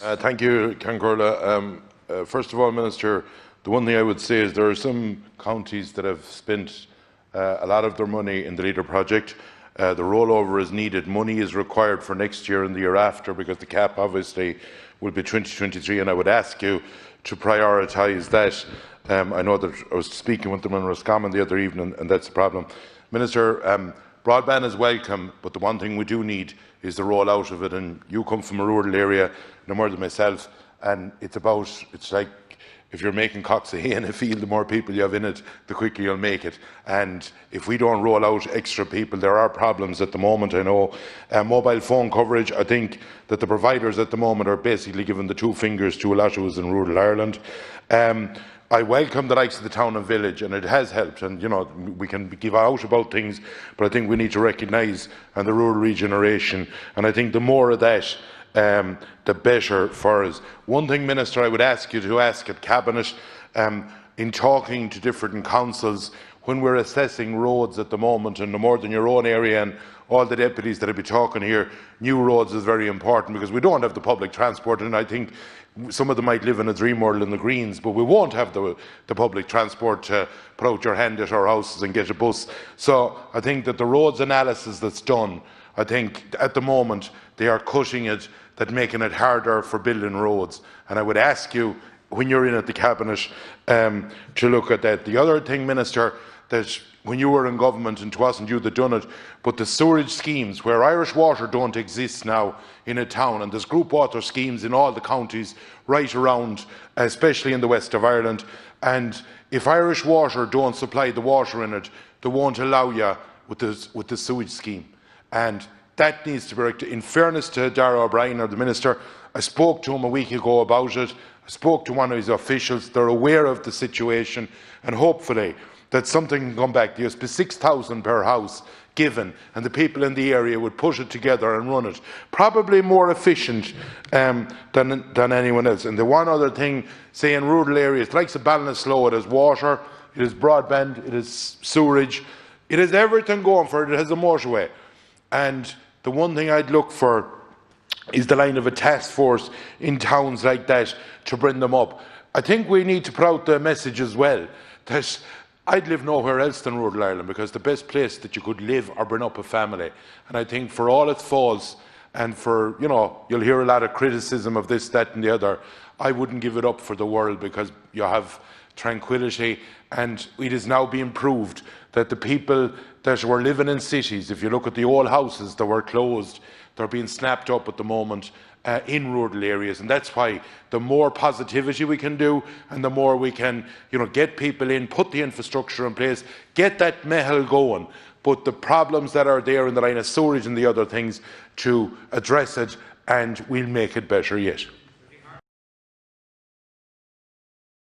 Thank you, Cancurla. First of all, Minister, the one thing I would say is there are some counties that have spent a lot of their money in the LEADER project. The rollover is needed. Money is required for next year and the year after, because the cap obviously will be 2023, and I would ask you to prioritise that. I know that I was speaking with them in Roscommon the other evening, and that's the problem. Minister, broadband is welcome, but the one thing we do need is the rollout of it. And you come from a rural area, no more than myself, and it's like if you're making cocks of hay in a field, the more people you have in it, the quicker you'll make it. And if we don't roll out extra people, there are problems at the moment. I know mobile phone coverage, I think that the providers at the moment are basically giving the two fingers to a lot of us in rural Ireland. I welcome the likes of the town and village, and it has helped. And we can give out about things, but I think we need to recognise the rural regeneration. And I think the more of that, the better for us. One thing, Minister, I would ask you to ask at Cabinet, in talking to different councils, when we're assessing roads at the moment, and no more than your own area and all the deputies that will be talking here, new roads is very important, because we don't have the public transport, and I think some of them might live in a dream world in the Greens, but we won't have the public transport to put out your hand at our houses and get a bus. So I think that the roads analysis that's done, I think at the moment they are cutting it, that making it harder for building roads. And I would ask you, when you're in at the Cabinet, to look at that. The other thing, Minister, that when you were in government, and it wasn't you that done it, but the sewerage schemes where Irish Water don't exist now in a town, and there's group water schemes in all the counties right around, especially in the west of Ireland, and if Irish Water don't supply the water in it, they won't allow you with the sewage scheme. And that needs to be corrected. In fairness to Darragh O'Brien, or the Minister, I spoke to him a week ago about it. I spoke to one of his officials. They're aware of the situation, and hopefully that something can come back. There's 6,000 per house given, and the people in the area would put it together and run it. Probably more efficient than anyone else. And the one other thing, say in rural areas, like Ballinasloe, it has water, it has broadband, it has sewerage, it has everything going for it. It has a motorway. And the one thing I'd look for is the line of a task force in towns like that to bring them up. I think we need to put out the message as well that I'd live nowhere else than rural Ireland, because the best place that you could live or bring up a family. And I think for all its faults, and for, you'll hear a lot of criticism of this, that and the other, I wouldn't give it up for the world, because you have tranquility, and it is now being proved that the people that were living in cities, if you look at the old houses that were closed, they're being snapped up at the moment in rural areas. And that's why the more positivity we can do, and the more we can get people in, put the infrastructure in place, get that mehel going, but the problems that are there in the line of sewerage and the other things, to address it, and we'll make it better yet.